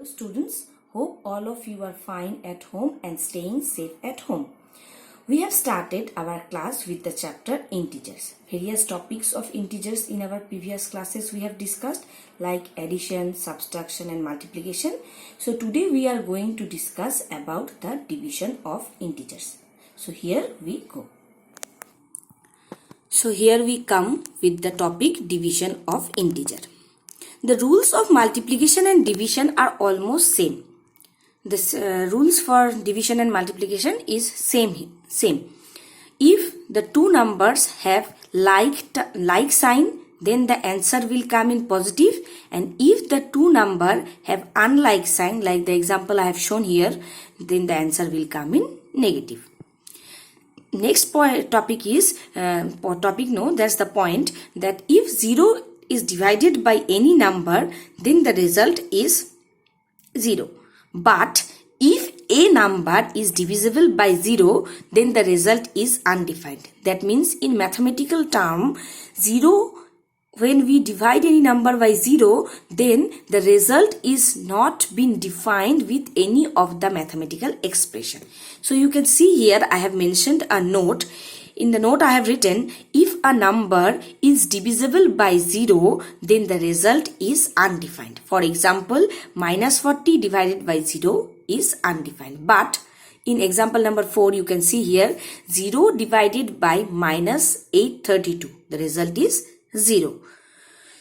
Students, hope all of you are fine at home and staying safe at home. We have started our class with the chapter integers. Various topics of integers in our previous classes we have discussed, like addition, subtraction and multiplication. So today we are going to discuss about the division of integers. So here we go. So here we come with the topic division of integer. The rules of multiplication and division are almost same. The rules for division and multiplication is same. If the two numbers have like sign, then the answer will come in positive, and if the two numbers have unlike sign, like the example I have shown here, then the answer will come in negative. Next topic is that's the point that if 0 is divided by any number, then the result is 0. But if a number is divisible by 0, then the result is undefined. That means in mathematical term, 0, when we divide any number by 0, then the result is not been defined with any of the mathematical expression. So you can see here I have mentioned a note. In the note I have written, if a number is divisible by 0, then the result is undefined. For example, minus 40 divided by 0 is undefined. But in example number 4, you can see here, 0 divided by minus 832. The result is 0.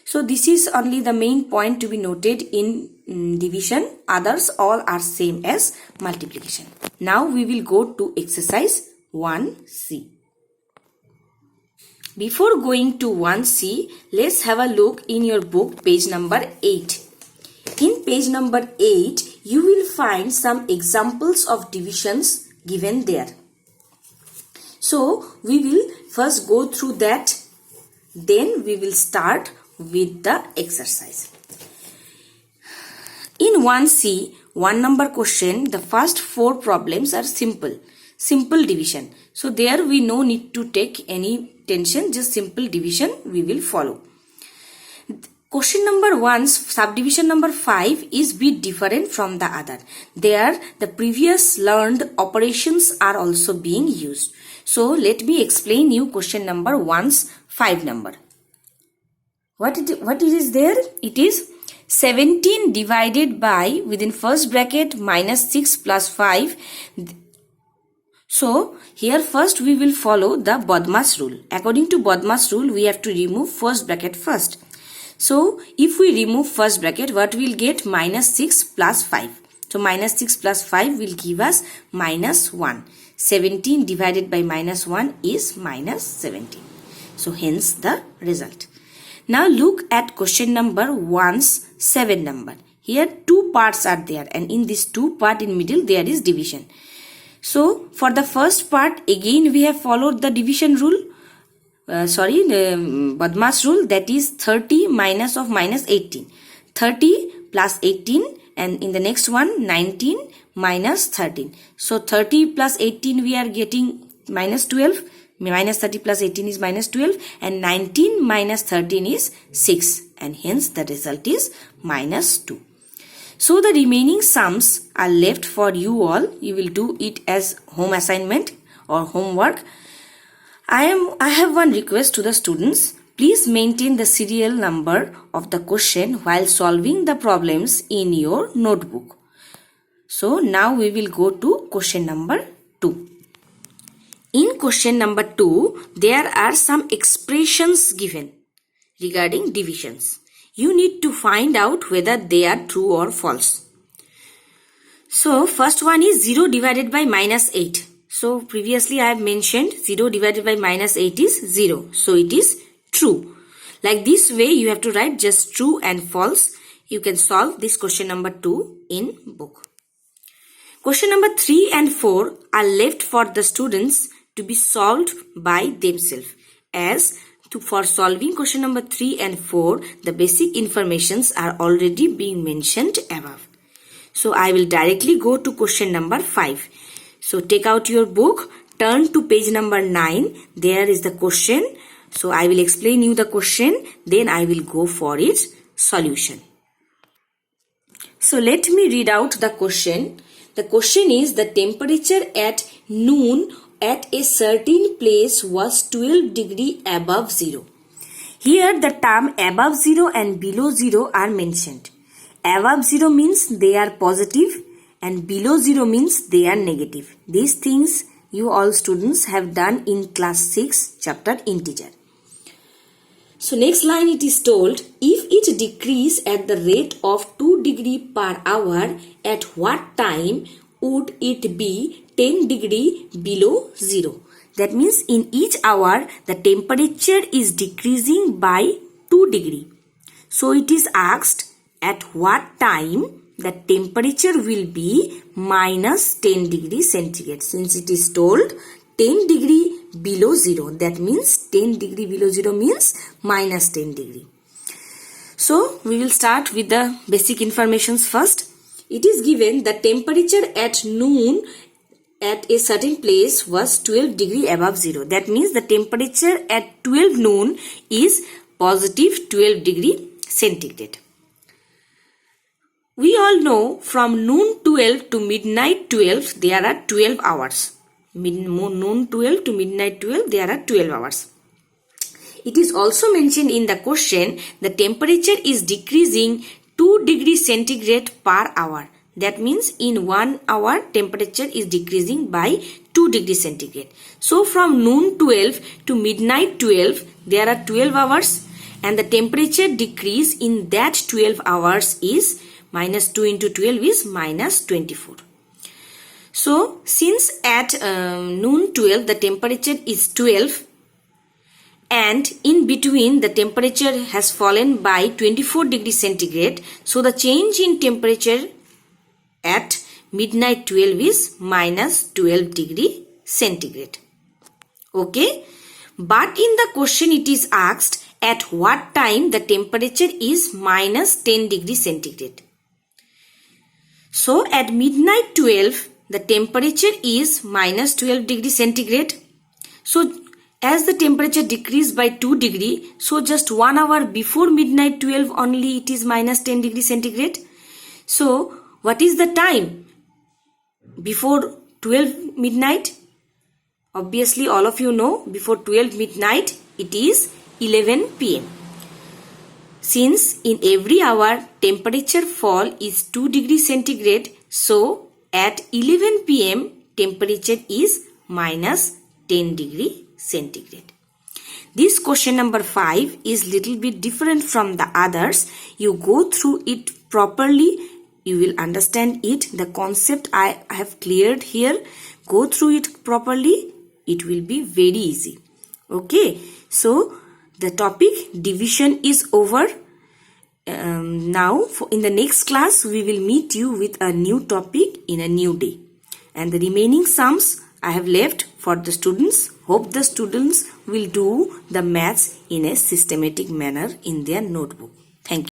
So this is only the main point to be noted in division. Others all are same as multiplication. Now we will go to exercise 1C. Before going to 1C, let's have a look in your book, page number 8. In page number 8, you will find some examples of divisions given there. So, we will first go through that, then we will start with the exercise. In 1C, one number question, the first 4 problems are simple division. So, there we no need to take any tension, just simple division we will follow. Question number 1, subdivision number 5 is bit different from the other. There the previous learned operations are also being used. So let me explain you question number 1's 5 number. What it is there? It is 17 divided by, within first bracket, minus 6 plus 5. So, here first we will follow the Bodmas rule. According to Bodmas rule, we have to remove first bracket first. So, if we remove first bracket, what we will get? Minus 6 plus 5. So, minus 6 plus 5 will give us minus 1. 17 divided by minus 1 is minus 17. So, hence the result. Now, look at question number 1's 7 number. Here, 2 parts are there, and in this 2 part in middle, there is division. So, for the first part, again we have followed the division rule, the Bodmas rule, that is 30 minus of minus 18. 30 plus 18, and in the next one, 19 minus 13. So, 30 plus 18 we are getting minus 12, minus 30 plus 18 is minus 12, and 19 minus 13 is 6, and hence the result is minus 2. So the remaining sums are left for you all. You will do it as home assignment or homework. I have one request to the students. Please maintain the serial number of the question while solving the problems in your notebook. So now we will go to question number 2. In question number 2, there are some expressions given regarding divisions. You need to find out whether they are true or false. So, first one is 0 divided by minus 8. So, previously I have mentioned 0 divided by minus 8 is 0. So, it is true. Like this way, you have to write just true and false. You can solve this question number 2 in book. Question number 3 and 4 are left for the students to be solved by themselves. For solving question number 3 and 4, the basic informations are already being mentioned above. So, I will directly go to question number 5. So, take out your book, turn to page number 9. There is the question. So, I will explain you the question, then I will go for its solution. So let me read out the question. The question is, the temperature at noon at a certain place was 12 degree above zero. Here the term above zero and below zero are mentioned. Above zero means they are positive and below zero means they are negative. These things you all students have done in class 6 chapter integer. So next line it is told, if it decrease at the rate of 2 degree per hour, at what time would it be 10 degree below zero? That means in each hour the temperature is decreasing by 2 degree. So it is asked at what time the temperature will be minus 10 degree centigrade. Since it is told 10 degree below zero, that means 10 degree below zero means minus 10 degree. So we will start with the basic informations first. It is given the temperature at noon at a certain place was 12 degree above zero. That means the temperature at 12 noon is positive 12 degree centigrade. We all know from noon 12 to midnight 12 there are 12 hours. Noon 12 to midnight 12 there are 12 hours. It is also mentioned in the question the temperature is decreasing 2 degree centigrade per hour. That means in 1 hour temperature is decreasing by 2 degree centigrade. So from noon 12 to midnight 12 there are 12 hours and the temperature decrease in that 12 hours is minus 2 into 12 is minus 24. So since at noon 12 the temperature is 12 and in between the temperature has fallen by 24 degree centigrade, so the change in temperature at midnight 12 is minus 12 degree centigrade. Okay, but in the question it is asked at what time the temperature is minus 10 degree centigrade. So at midnight 12 the temperature is minus 12 degree centigrade. So as the temperature decreased by 2 degree, so just 1 hour before midnight 12 only it is minus 10 degree centigrade. So what is the time before 12 midnight? Obviously all of you know before 12 midnight it is 11 pm. Since in every hour temperature fall is 2 degree centigrade, so at 11 pm temperature is minus 10 degree centigrade. This question number 5 is little bit different from the others. You go through it properly, you will understand it. The concept I have cleared here. Go through it properly, it will be very easy. Okay, so the topic division is over. Now in the next class we will meet you with a new topic in a new day, and the remaining sums I have left for the students. Hope the students will do the maths in a systematic manner in their notebook. Thank you.